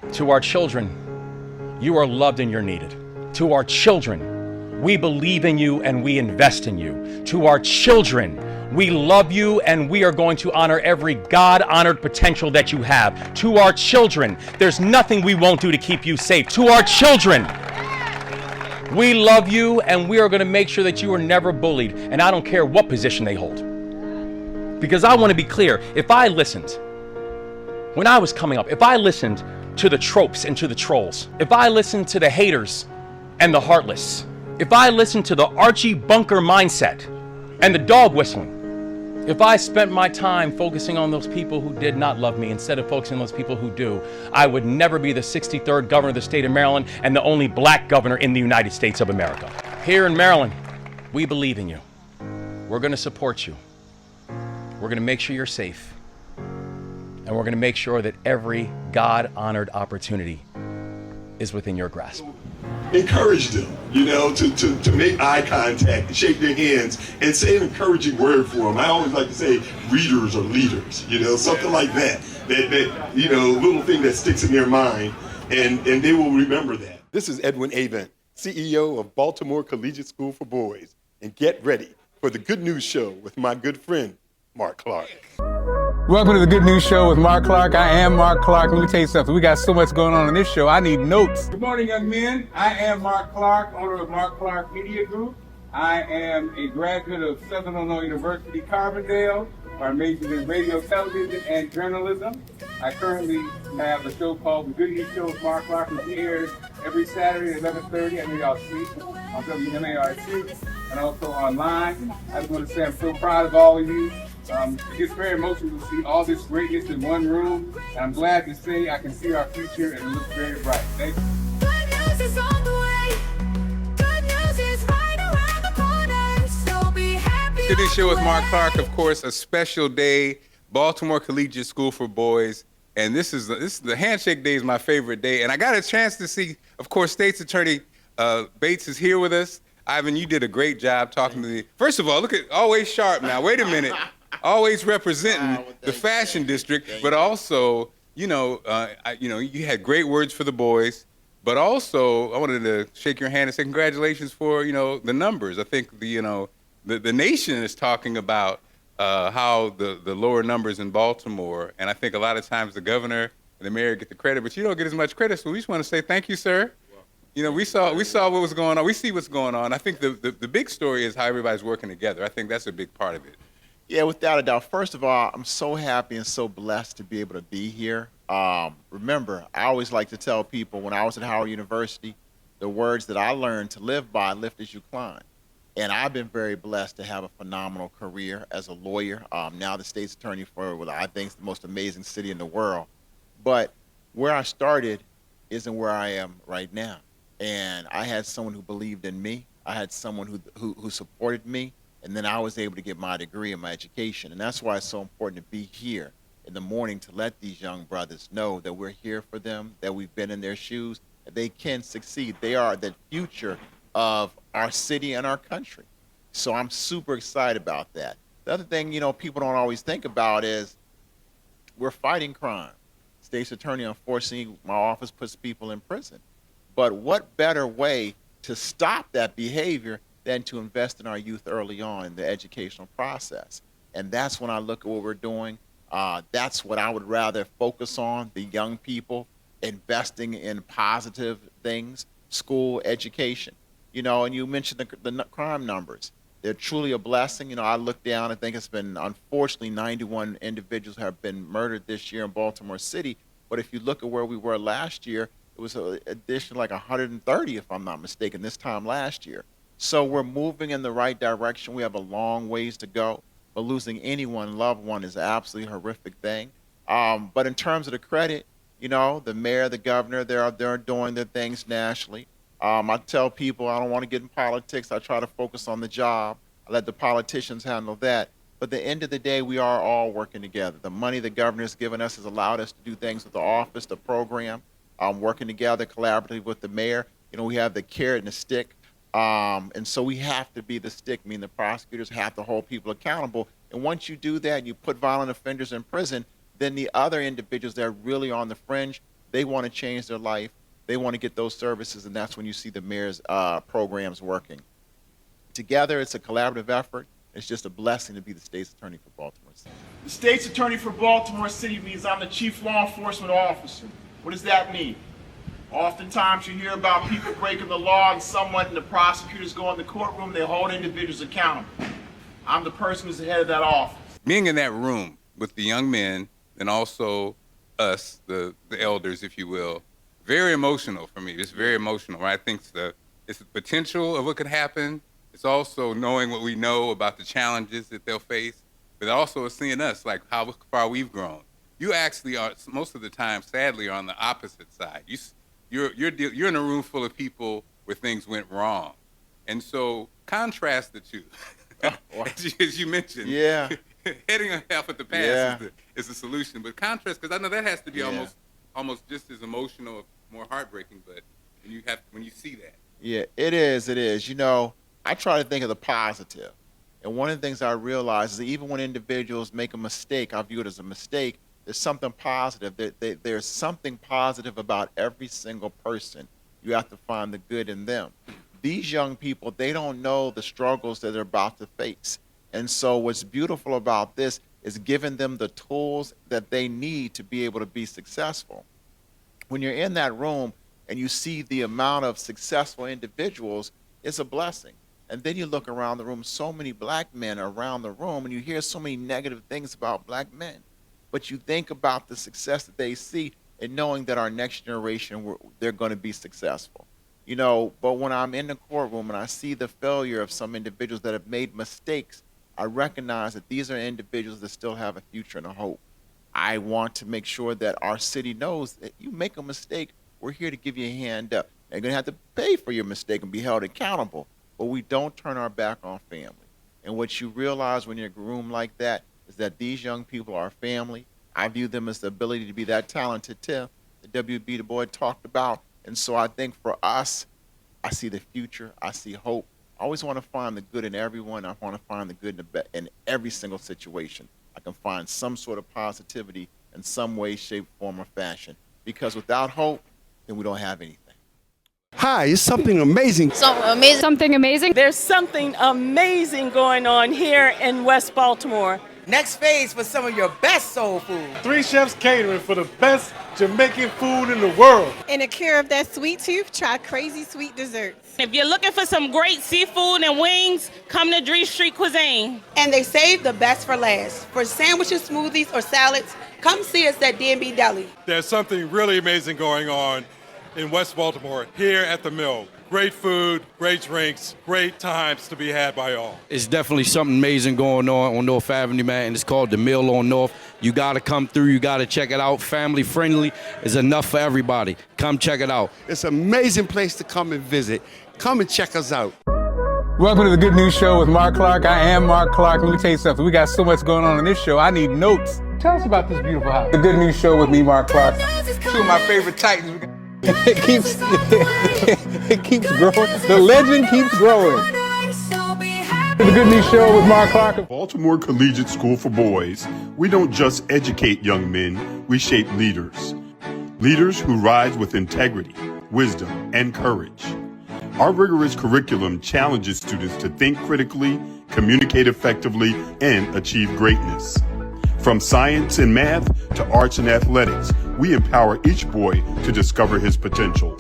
To our children, you are loved and you're needed. To our children, we believe in you and we invest in you. To our children, we love you and we are going to honor every God-honored potential that you have. To our children, there's nothing we won't do to keep you safe. To our children, we love you and we are going to make sure that you are never bullied, and I don't care what position they hold. Because I want to be clear, if I listened, when I was coming up, if I listened to the tropes and to the trolls, if I listened to the haters and the heartless, if I listened to the Archie Bunker mindset and the dog whistling, if I spent my time focusing on those people who did not love me instead of focusing on those people who do, I would never be the 63rd governor of the state of Maryland and the only black governor in the United States of America. Here in Maryland, we believe in you. We're going to support you. We're going to make sure you're safe. And we're going to make sure that every God-honored opportunity is within your grasp. Encourage them, to make eye contact and shake their hands and say an encouraging word for them. I always like to say readers are leaders, something like that. That little thing that sticks in their mind, and they will remember that. This is Edwin Avent, CEO of Baltimore Collegiate School for Boys. And get ready for the Good News Show with my good friend, Mark Clarke. Welcome to the Good News Show with Mark Clarke. I am Mark Clarke. Let me tell you something. We got so much going on in this show. I need notes. Good morning, young men. I am Mark Clarke, owner of Mark Clarke Media Group. I am a graduate of Southern Illinois University, Carbondale. I majored in radio, television, and journalism. I currently have a show called The Good News Show with Mark Clarke, which airs every Saturday at 11:30. I know y'all see on WMARC and also online. I just want to say I'm so proud of all of you. It gets very emotional to see all this greatness in one room, and I'm glad to say I can see our future and it looks very bright. Thank you. Good news is on the way. Good news is right around the corner. So be happy. Good News Show with Mark Clarke, of course, a special day, Baltimore Collegiate School for Boys. And this is the handshake day is my favorite day. And I got a chance to see, of course, State's Attorney Bates is here with us. Ivan, you did a great job talking to the. First of all, look at always sharp now. Wait a minute. Always representing the fashion district, but also, you had great words for the boys, but also I wanted to shake your hand and say congratulations for, the numbers. I think the nation is talking about how the lower numbers in Baltimore, and I think a lot of times the governor and the mayor get the credit, but you don't get as much credit. So we just want to say thank you, sir. We saw what was going on. We see what's going on. I think the big story is how everybody's working together. I think that's a big part of it. Yeah, without a doubt. First of all, I'm so happy and so blessed to be able to be here. Remember, I always like to tell people when I was at Howard University, the words that I learned to live by, lift as you climb. And I've been very blessed to have a phenomenal career as a lawyer. Now the state's attorney for what I think is the most amazing city in the world. But where I started isn't where I am right now. And I had someone who believed in me. I had someone who supported me. And then I was able to get my degree and my education. And that's why it's so important to be here in the morning to let these young brothers know that we're here for them, that we've been in their shoes, that they can succeed. They are the future of our city and our country. So I'm super excited about that. The other thing, people don't always think about is we're fighting crime. State's attorney, unfortunately, my office puts people in prison. But what better way to stop that behavior than to invest in our youth early on in the educational process? And that's when I look at what we're doing. That's what I would rather focus on, the young people, investing in positive things, school, education. And you mentioned the crime numbers. They're truly a blessing. I look down, I think it's been, unfortunately, 91 individuals have been murdered this year in Baltimore City. But if you look at where we were last year, it was an addition like 130, if I'm not mistaken, this time last year. So we're moving in the right direction. We have a long ways to go, but losing anyone, loved one, is an absolutely horrific thing. But in terms of the credit, the mayor, the governor, they're doing their things nationally. I tell people I don't want to get in politics. I try to focus on the job. I let the politicians handle that. But at the end of the day, we are all working together. The money the governor's given us has allowed us to do things with the office, the program, working together collaboratively with the mayor. We have the carrot and the stick. And so we have to be the stick, meaning the prosecutors have to hold people accountable. And once you do that, you put violent offenders in prison, then the other individuals that are really on the fringe, They want to change their life. They want to get those services, and that's when you see the mayor's programs working. Together, it's a collaborative effort. It's just a blessing to be the state's attorney for Baltimore City. The state's attorney for Baltimore City means I'm the chief law enforcement officer. What does that mean? Oftentimes you hear about people breaking the law and someone and the prosecutors go in the courtroom, they hold individuals accountable. I'm the person who's the head of that office. Being in that room with the young men and also us, the elders, if you will, very emotional for me. It's very emotional. Right? I think it's the potential of what could happen. It's also knowing what we know about the challenges that they'll face, but also seeing us, like how far we've grown. You actually are, most of the time, sadly, are on the opposite side. You're in a room full of people where things went wrong. And so contrast the two, as you mentioned. Yeah. Heading off at the past is the solution, but contrast, because I know that has to be almost just as emotional, more heartbreaking, but when you see that. Yeah, it is. You know, I try to think of the positive. And one of the things I realize is that even when individuals make a mistake, I view it as a mistake, there's something positive. There's something positive about every single person. You have to find the good in them. These young people, they don't know the struggles that they're about to face. And so what's beautiful about this is giving them the tools that they need to be able to be successful. When you're in that room and you see the amount of successful individuals, it's a blessing. And then you look around the room, so many black men are around the room, and you hear so many negative things about black men. But you think about the success that they see and knowing that our next generation, they're going to be successful. You know, but when I'm in the courtroom and I see the failure of some individuals that have made mistakes, I recognize that these are individuals that still have a future and a hope. I want to make sure that our city knows that you make a mistake, we're here to give you a hand up. Now, you're going to have to pay for your mistake and be held accountable, but we don't turn our back on family. And what you realize when you're in a room like that is that these young people are family. I view them as the ability to be that talented Tiff that W.B. Du Bois talked about. And so I think for us, I see the future, I see hope. I always want to find the good in everyone. I want to find the good in every single situation. I can find some sort of positivity in some way, shape, form, or fashion. Because without hope, then we don't have anything. Hi, it's something amazing. Something amazing. There's something amazing going on here in West Baltimore. Next phase for some of your best soul food. 3 chefs catering for the best Jamaican food in the world. In a cure of that sweet tooth, try Crazy Sweet Desserts. If you're looking for some great seafood and wings, come to Dree Street Cuisine. And they save the best for last. For sandwiches, smoothies, or salads, come see us at D&B Deli. There's something really amazing going on in West Baltimore, here at the Mill. Great food, great drinks, great times to be had by all. It's definitely something amazing going on North Avenue, man, and it's called the Mill on North. You got to come through. You got to check it out. Family friendly is enough for everybody. Come check it out. It's an amazing place to come and visit. Come and check us out. Welcome to the Good News Show with Mark Clark. I am Mark Clark. Let me tell you something. We got so much going on in this show. I need notes. Tell us about this beautiful house. The Good News Show with me, Mark Clark. 2 of my favorite Titans. It keeps growing. The legend keeps growing. The Good News Show with Mark Clark. Baltimore Collegiate School for Boys, we don't just educate young men, we shape leaders. Leaders who rise with integrity, wisdom, and courage. Our rigorous curriculum challenges students to think critically, communicate effectively, and achieve greatness. From science and math to arts and athletics, we empower each boy to discover his potential.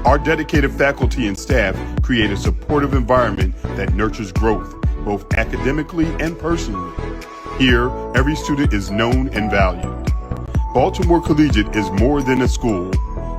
Our dedicated faculty and staff create a supportive environment that nurtures growth, both academically and personally. Here, every student is known and valued. Baltimore Collegiate is more than a school,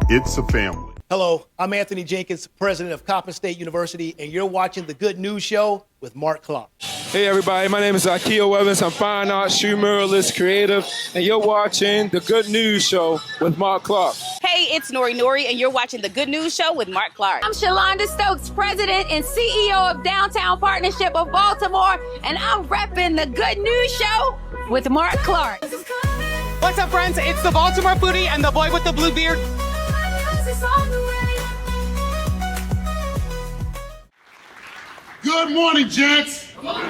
it's a family. Hello, I'm Anthony Jenkins, president of Coppin State University, and you're watching The Good News Show with Mark Clark. Hey everybody, my name is Akio Evans. I'm fine art, shoe muralist, creative, and you're watching The Good News Show with Mark Clark. Hey, it's Nori, and you're watching The Good News Show with Mark Clark. I'm Shalonda Stokes, president and CEO of Downtown Partnership of Baltimore, and I'm repping The Good News Show with Mark Clark. What's up, friends? It's the Baltimore foodie and the boy with the blue beard. Good morning, gents. Good morning.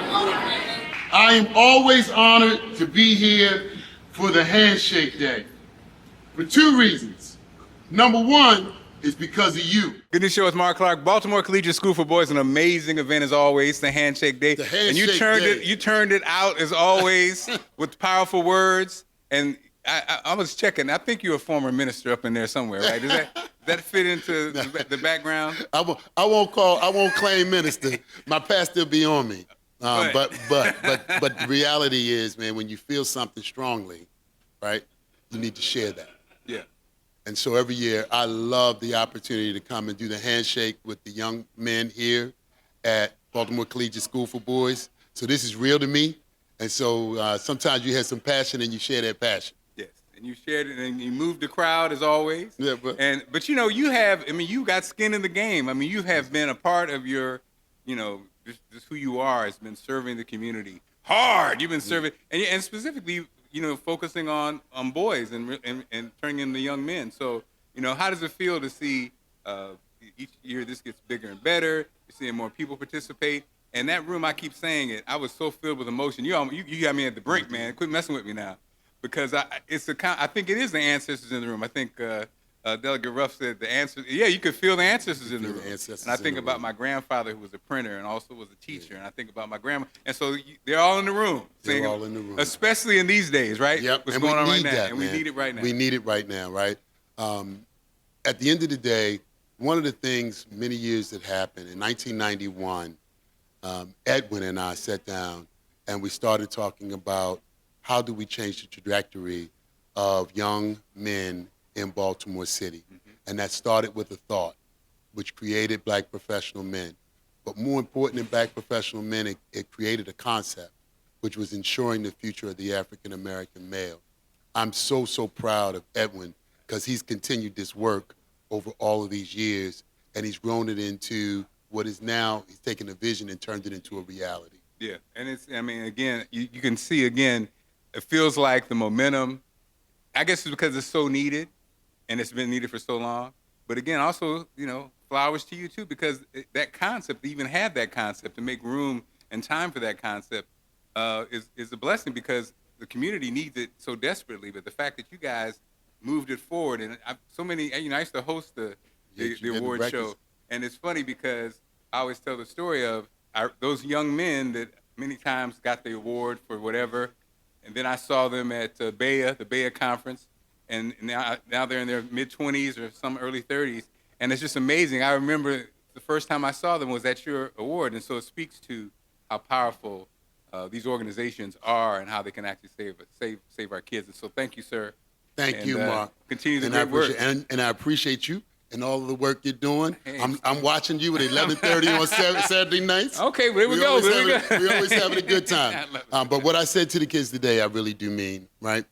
I am always honored to be here for the Handshake Day for 2 reasons. Number one is because of you. Good News Show with Mark Clarke. Baltimore Collegiate School for Boys, an amazing event as always. The Handshake Day. The Handshake and Day. You turned it out as always with powerful words. And I was checking. I think you're a former minister up in there somewhere, right? Does that fit into the background? I won't claim minister. My pastor will be on me. But the reality is, man, when you feel something strongly, right, you need to share that. Yeah. And so every year, I love the opportunity to come and do the handshake with the young men here at Baltimore Collegiate School for Boys. So this is real to me. And so sometimes you have some passion and you share that passion. Yes. And you shared it and you moved the crowd as always. Yeah, but you know, you got skin in the game. I mean, you have been a part of your, just who you are has been serving the community hard. You've been serving, and specifically, focusing on boys and turning into young men. So, how does it feel to see each year this gets bigger and better? You're seeing more people participate. And that room, I keep saying it, I was so filled with emotion. You got me at the brink, man. Quit messing with me now. Because I think it is the ancestors in the room. I think Delegate Ruff said the answers. Yeah, you could feel the ancestors in the room. And I think about my grandfather who was a printer and also was a teacher. And I think about my grandma. And so they're all in the room. They're all in the room. Especially in these days, right? Yep. What's and going we on right need now. that, And man. we need it right now. We need it right now, right? At the end of the day, one of the things many years that happened, in 1991, Edwin and I sat down and we started talking about how do we change the trajectory of young men in Baltimore City. And that started with a thought, which created Black professional men. But more important than Black professional men, it created a concept, which was ensuring the future of the African-American male. I'm so proud of Edwin because he's continued this work over all of these years, and he's grown it into what is now, he's taken a vision and turned it into a reality. Yeah, and again, you can see, again, it feels like the momentum, I guess it's because it's so needed, and it's been needed for so long. But again, also, flowers to you too, because that concept, to even have that concept, to make room and time for that concept is a blessing because the community needs it so desperately. But the fact that you guys moved it forward, and I used to host the award show, and it's funny because I always tell the story of those young men that many times got the award for whatever, and then I saw them at the BEA conference, and now they're in their mid-20s or some early 30s, and it's just amazing. I remember the first time I saw them was at your award, and so it speaks to how powerful these organizations are and how they can actually save our kids. And so thank you, sir. Thank you, Mark. Continue the great work. And I appreciate you and all of the work you're doing. I'm watching you at 11:30 on Saturday nights. Okay, there we go. We're always having a good time. But what I said to the kids today, I really do mean, right?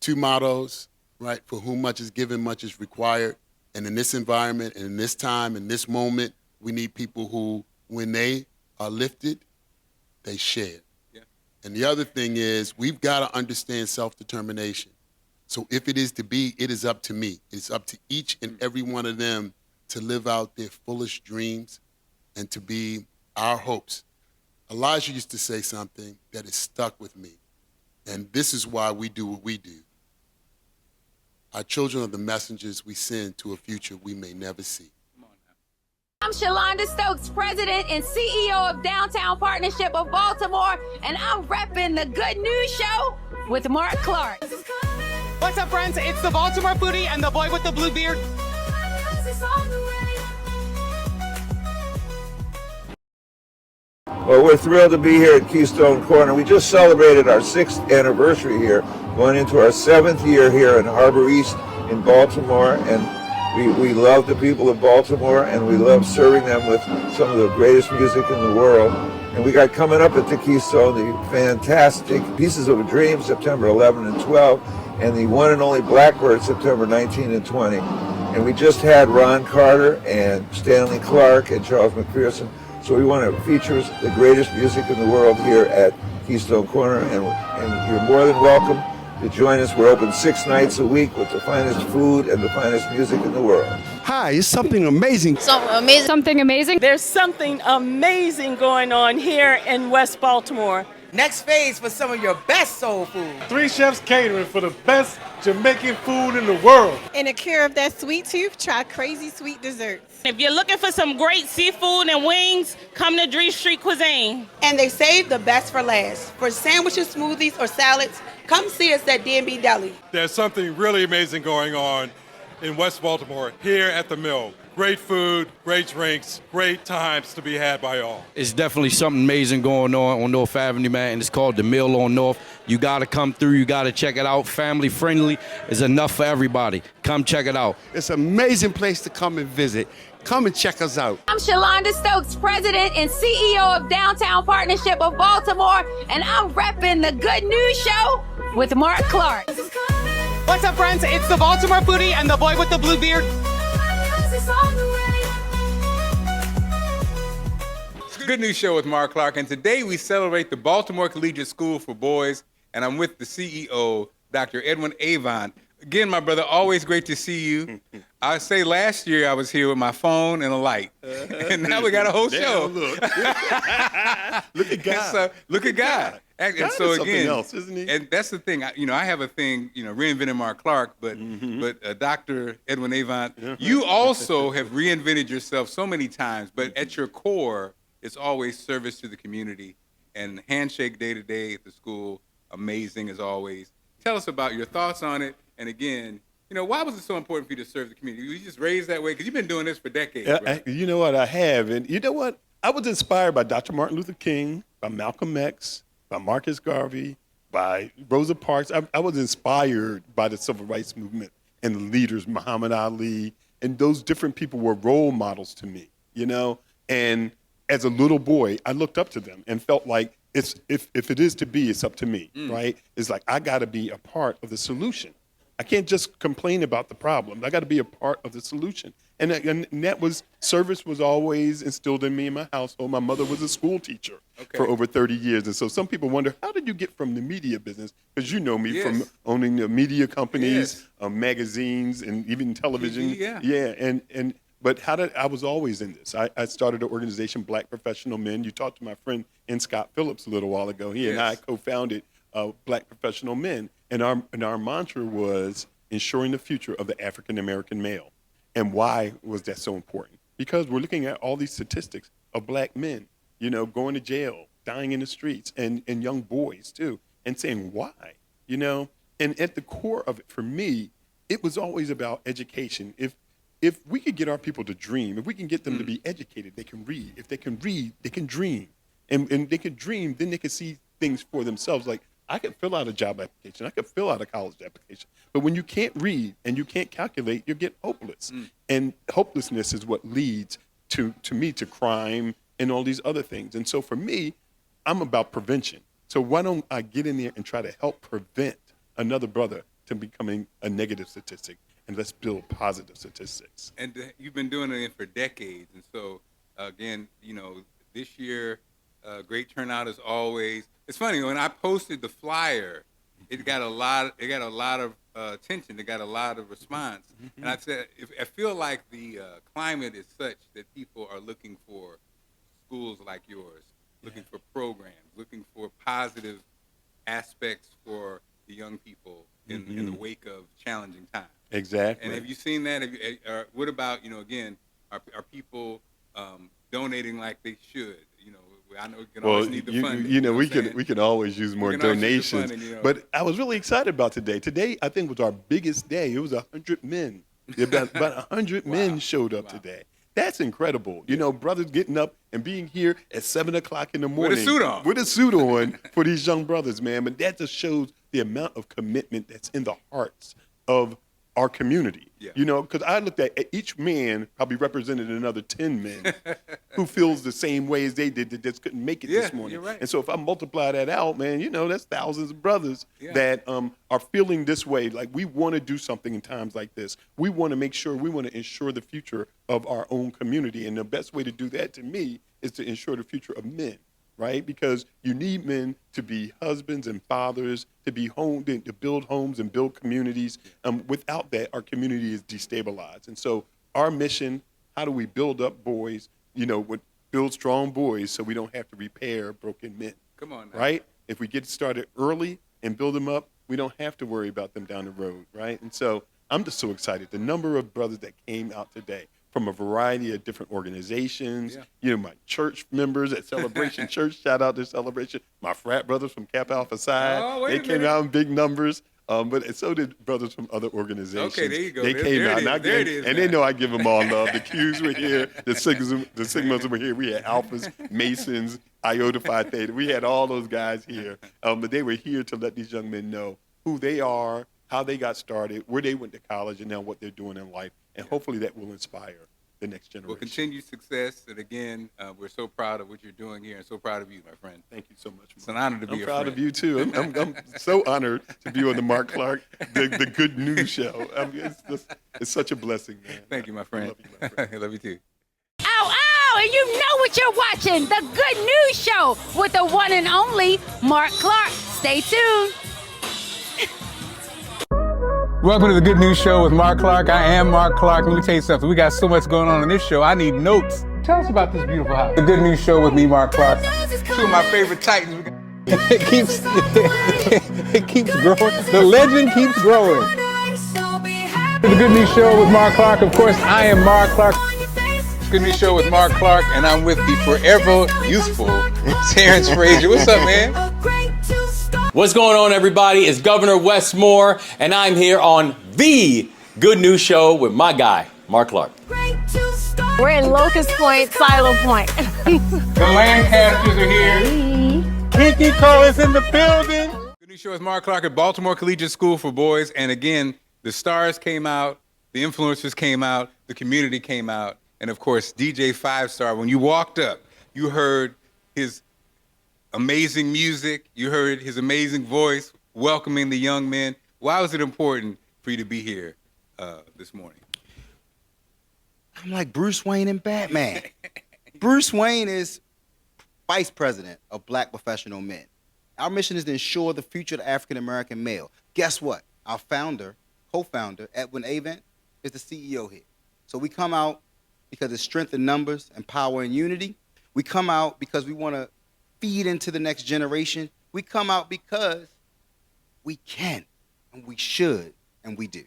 Two mottos, right? For whom much is given, much is required. And in this environment, and in this time, in this moment, we need people who, when they are lifted, they share. Yeah. And the other thing is, we've got to understand self-determination. So if it is to be, it is up to me. It's up to each and every one of them to live out their fullest dreams and to be our hopes. Elijah used to say something that has stuck with me, and this is why we do what we do. Our children are the messengers we send to a future we may never see. I'm Shalonda Stokes, President and CEO of Downtown Partnership of Baltimore, and I'm repping the Good News Show with Mark Clarke. What's up, friends? It's the Baltimore foodie and the boy with the blue beard. Well, we're thrilled to be here at Keystone Corner. We just celebrated our 6th anniversary here, going into our 7th year here in Harbor East in Baltimore, and we love the people of Baltimore, and we love serving them with some of the greatest music in the world. And we got coming up at the Keystone the fantastic Pieces of a Dream, September 11 and 12, and the one and only Blackbird, September 19 and 20. And we just had Ron Carter and Stanley Clarke and Charles McPherson. So we want to feature the greatest music in the world here at Keystone Corner, and you're more than welcome to join us. We're open 6 nights a week with the finest food and the finest music in the world. Hi, it's something amazing. Something amazing. There's something amazing going on here in West Baltimore. Next phase for some of your best soul food. 3 chefs catering for the best Jamaican food in the world. In a cure of that sweet tooth, try Crazy Sweet Desserts. If you're looking for some great seafood and wings, come to Dree Street Cuisine. And they save the best for last. For sandwiches, smoothies, or salads, come see us at D&B Deli. There's something really amazing going on in West Baltimore here at the Mill. Great food, great drinks, great times to be had by all. It's definitely something amazing going on North Avenue, man, and it's called the Mill on North. You got to come through. You got to check it out. Family friendly. Is enough for everybody. Come check it out. It's an amazing place to come and visit. Come and check us out. I'm Shalonda Stokes, President and CEO of Downtown Partnership of Baltimore, and I'm repping the Good News Show with Mark Clarke. What's up, friends? It's the Baltimore foodie and the boy with the blue beard. It's the Good News Show with Mark Clarke, and today we celebrate the Baltimore Collegiate School for Boys, and I'm with the CEO, Dr. Edwin Avant. Again, my brother, always great to see you. I say last year I was here with my phone and a light, and now we got a whole show. Look. Look at God. So, look at God. And God so is something again, else, isn't he? And that's the thing. I have a thing, reinventing Mark Clarke, but Dr. Edwin Avant, you also have reinvented yourself so many times, but at your core, it's always service to the community. And Handshake Day to Day at the school, amazing as always. Tell us about your thoughts on it. And again, why was it so important for you to serve the community? Were you just raised that way? Because you've been doing this for decades. Right? You know what? I have. And you know what? I was inspired by Dr. Martin Luther King, by Malcolm X, by Marcus Garvey, by Rosa Parks. I was inspired by the civil rights movement and the leaders, Muhammad Ali, and those different people were role models to me, And as a little boy, I looked up to them and felt like if it is to be, it's up to me, right? It's like I got to be a part of the solution. I can't just complain about the problem. I got to be a part of the solution. And that was, service was always instilled in me in my household. My mother was a school teacher for over 30 years. And so some people wonder, how did you get from the media business? Because you know me from owning the media companies, magazines, and even television. But I was always in this. I started an organization, Black Professional Men. You talked to my friend N. Scott Phillips a little while ago. He and I co-founded Black Professional Men. And our mantra was ensuring the future of the African American male. And why was that so important? Because we're looking at all these statistics of black men, going to jail, dying in the streets, and young boys too, and saying why, And at the core of it, for me, it was always about education. If we could get our people to dream, if we can get them to be educated, they can read. If they can read, they can dream. And they can dream, then they can see things for themselves. Like, I could fill out a job application. I could fill out a college application. But when you can't read and you can't calculate, you get hopeless. And hopelessness is what leads to me to crime and all these other things. And so for me, I'm about prevention. So why don't I get in there and try to help prevent another brother from becoming a negative statistic, and let's build positive statistics. And you've been doing it for decades. And so, again, this year, great turnout as always. It's funny, when I posted the flyer, it got a lot of attention. It got a lot of response. And I said, I feel like the climate is such that people are looking for schools like yours, looking for programs, looking for positive aspects for the young people in the wake of challenging times. Exactly. And have you seen that? What about, again, are people donating like they should? I know we can always need the funding. We can always use more donations. But I was really excited about today. Today, I think, was our biggest day. It was 100 men. About 100 men showed up today. That's incredible. Brothers getting up and being here at 7 o'clock in the morning. With a suit on for these young brothers, man. But that just shows the amount of commitment that's in the hearts of our community. Because I looked at each man probably represented another 10 men who feels the same way as they did that just couldn't make it this morning. You're right. And so if I multiply that out, man, that's thousands of brothers that are feeling this way. Like, we want to do something in times like this. We want to make sure, we want to ensure the future of our own community. And the best way to do that, to me, is to ensure the future of men. Right? Because you need men to be husbands and fathers, to be home, to build homes and build communities. Without that, our community is destabilized. And so our mission, how do we build up boys, build strong boys so we don't have to repair broken men? Come on now. Right? If we get started early and build them up, we don't have to worry about them down the road, right? And so I'm just so excited. The number of brothers that came out today from a variety of different organizations, my church members at Celebration Church, shout out to Celebration, my frat brothers from Kappa Alpha Psi, they came out in big numbers. But so did brothers from other organizations. Okay, there you go. They came out, and they know I give them all love. The Qs were here, the Sigmas were here. We had Alphas, Masons, Iota Phi Theta. We had all those guys here. But they were here to let these young men know who they are, how they got started, where they went to college, and now what they're doing in life. And hopefully that will inspire the next generation. Well, continued success. And again, we're so proud of what you're doing here and so proud of you, my friend. Thank you so much. It's an honor to be I'm your proud friend. of you, too. I'm so honored to be on the Mark Clark, the Good News Show. It's such a blessing, man. Thank you, my friend. I love you, my friend. I love you, too. Ow, and you know what you're watching, the Good News Show with the one and only Mark Clarke. Stay tuned. Welcome to the Good News Show with Mark Clarke. I am Mark Clarke. Let me tell you something. We got so much going on in this show. I need notes. Tell us about this beautiful house. The Good News Show with me, Mark Clarke. Two of my favorite titans. It keeps growing. The legend keeps growing. The Good News Show with Mark Clarke. Of course, I am Mark Clarke. Good News Show with Mark Clarke, and I'm with the forever youthful Terrence Frazier. What's up, man? What's going on, everybody? It's Governor Wes Moore, and I'm here on the Good News Show with my guy, Mark Clarke. We're in Locust Point, Silo Point. The Lancasters are here. Kiki Cole is in the building. Good News Show with Mark Clarke at Baltimore Collegiate School for Boys. And again, the stars came out, the influencers came out, the community came out, and of course, DJ 5-Star. When you walked up, you heard his amazing music, you heard his amazing voice welcoming the young men. Why was it important for you to be here this morning? I'm like Bruce Wayne and Batman. Bruce Wayne is vice president of Black professional men. Our mission is to ensure the future of the African American male. Guess what? Our founder, co-founder, Edwin Avent, is the CEO here. So we come out because of strength in numbers and power and unity. We come out because we want to feed into the next generation. We come out because we can, and we should, and we do.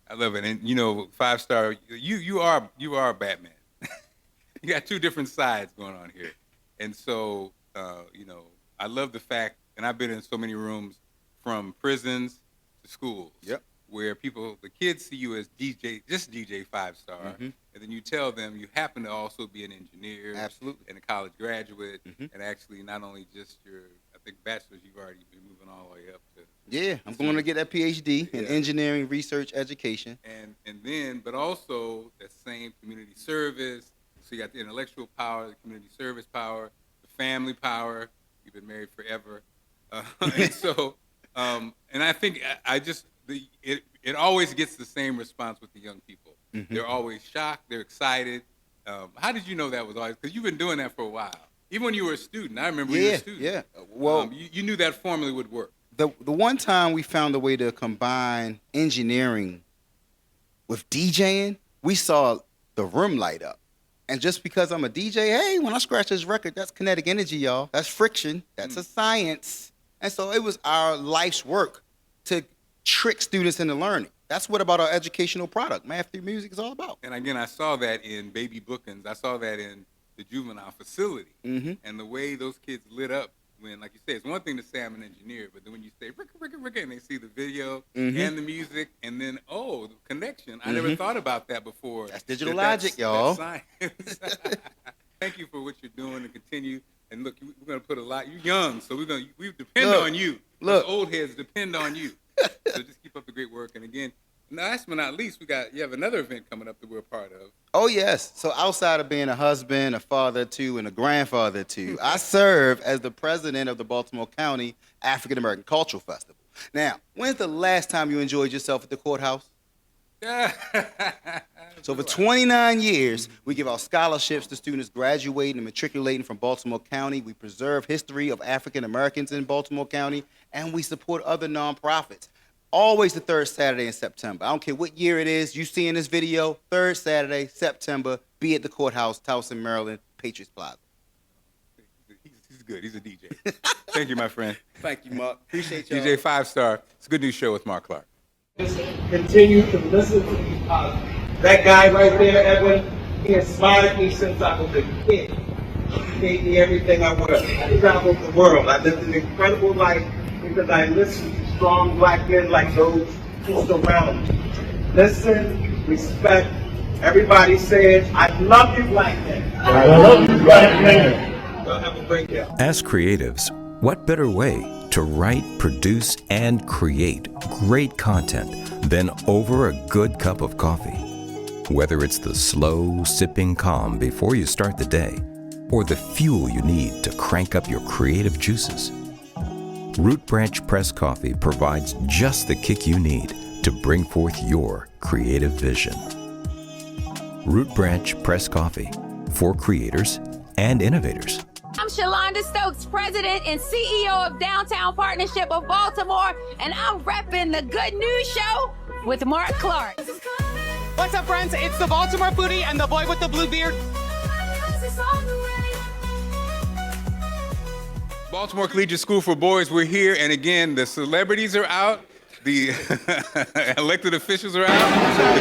I love it. And 5-Star, you are Batman. You got two different sides going on here. And so, I love the fact, and I've been in so many rooms from prisons to schools. Yep. Where the kids see you as just DJ 5-Star, and then you tell them you happen to also be an engineer, absolutely, and a college graduate, and actually not only just your, I think, bachelor's, you've already been moving all the way up to. Yeah, I'm going to get that PhD in engineering, research, education, and then, but also that same community service. So you got the intellectual power, the community service power, the family power. You've been married forever, and so, and I think it always gets the same response with the young people. They're always shocked. They're excited. How did you know that was always? Because you've been doing that for a while. Even when you were a student, I remember you were a student. Yeah. Well, you knew that formula would work. The one time we found a way to combine engineering with DJing, we saw the room light up. And just because I'm a DJ, hey, when I scratch this record, that's kinetic energy, y'all. That's friction. That's a science. And so it was our life's work to trick students into learning. That's what about our educational product, Math Through Music, is all about. And again, I saw that in Baby Bookings. I saw that in the juvenile facility. And the way those kids lit up when, like you say, it's one thing to say I'm an engineer, but then when you say Ricka, and they see the video and the music, and then, the connection. I never thought about that before. That's digital logic, y'all. That's science. Thank you for what you're doing and continue. And look, we're going to put a lot. You're young, so we depend on you. Look. Those old heads depend on you. So just keep up the great work. And again, last but not least, you have another event coming up that we're a part of. Oh, yes. So outside of being a husband, a father to, and a grandfather to, I serve as the president of the Baltimore County African American Cultural Festival. Now, when's the last time you enjoyed yourself at the courthouse? So for 29 years, we give out scholarships to students graduating and matriculating from Baltimore County. We preserve history of African Americans in Baltimore County, and we support other nonprofits. Always the third Saturday in September. I don't care what year it is. You see in this video, third Saturday, September, be at the courthouse, Towson, Maryland, Patriots Plaza. He's good. He's a DJ. Thank you, my friend. Thank you, Mark. Appreciate y'all. DJ 5-star. It's a Good News Show with Mark Clarke. Just continue to listen to these positive. That guy right there, Edwin, he inspired me since I was a kid. He gave me everything I was. I traveled the world. I lived an incredible life because I listened to strong black men like those who surround me. Listen, respect. Everybody says, I love you, black men. I love you, black men. Well, have a great day. As creatives, what better way to write, produce, and create great content than over a good cup of coffee? Whether it's the slow, sipping calm before you start the day, or the fuel you need to crank up your creative juices, Root Branch Press Coffee provides just the kick you need to bring forth your creative vision. Root Branch Press Coffee, for creators and innovators. I'm Shalonda Stokes, President and CEO of Downtown Partnership of Baltimore, and I'm repping the Good News Show with Mark Clarke. What's up, friends? It's the Baltimore foodie and the boy with the blue beard. Baltimore Collegiate School for Boys, we're here, and again, the celebrities are out, the elected officials are out, the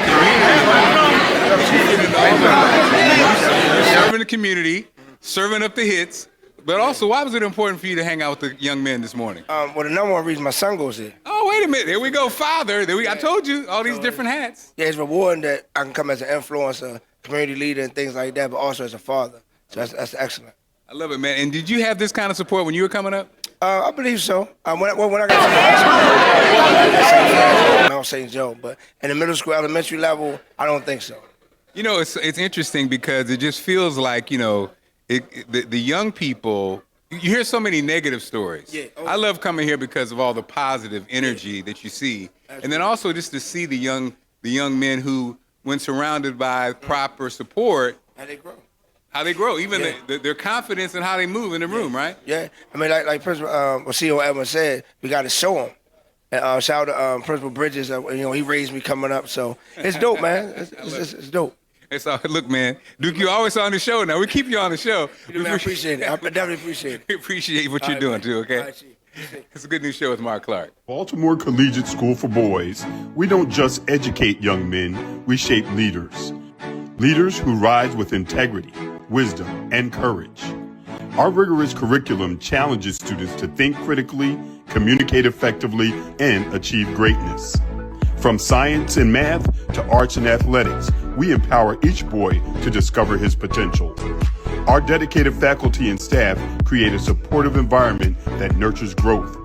community is out. Serving the community, serving up the hits, but also, why was it important for you to hang out with the young men this morning? Well, the number one reason my son goes there. Oh, wait a minute. There we go, father. I told you, all these different hats. Yeah, it's rewarding that I can come as an influencer, community leader, and things like that, but also as a father. So that's excellent. I love it, man. And did you have this kind of support when you were coming up? I believe so. When I got St. Joe, but in the middle school, elementary level, I don't think so. You know, it's interesting because it just feels like, you know, the young people, you hear so many negative stories. Yeah. I love coming here because of all the positive energy that you see. And then also just to see the young men who, when surrounded by proper support, how they grow, even their confidence and how they move in the room, right? Yeah, I mean, like Principal CEO Edwin said, we got to show them. And shout out to Principal Bridges, you know, he raised me coming up, so it's dope, man. It's dope. Look, man, Duke, you always on the show now. We keep you on the show. Man, I appreciate it. I definitely appreciate it. We appreciate what you're doing, too, okay? It's a Good News Show with Mark Clarke. Baltimore Collegiate School for Boys, we don't just educate young men, we shape leaders. Leaders who rise with integrity, wisdom, and courage. Our rigorous curriculum challenges students to think critically, communicate effectively, and achieve greatness. From science and math to arts and athletics, we empower each boy to discover his potential. Our dedicated faculty and staff create a supportive environment that nurtures growth.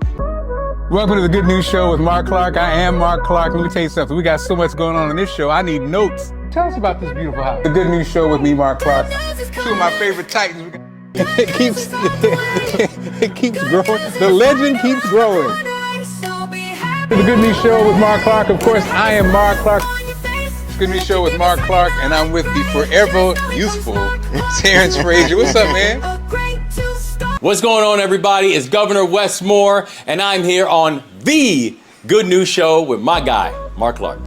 Welcome to the Good News Show with Mark Clarke. I am Mark Clarke. Let me tell you something. We got so much going on in this show. I need notes. Tell us about this beautiful house. The Good News Show with me, Mark Clarke. Two of my favorite Titans. It keeps growing. The legend keeps growing. The Good News Show with Mark Clarke. Of course, I am Mark Clarke. Good News Show with Mark Clarke, and I'm with the forever youthful Terrence Frazier. What's up, man? What's going on, everybody? It's Governor Wes Moore, and I'm here on the Good News Show with my guy, Mark Clarke.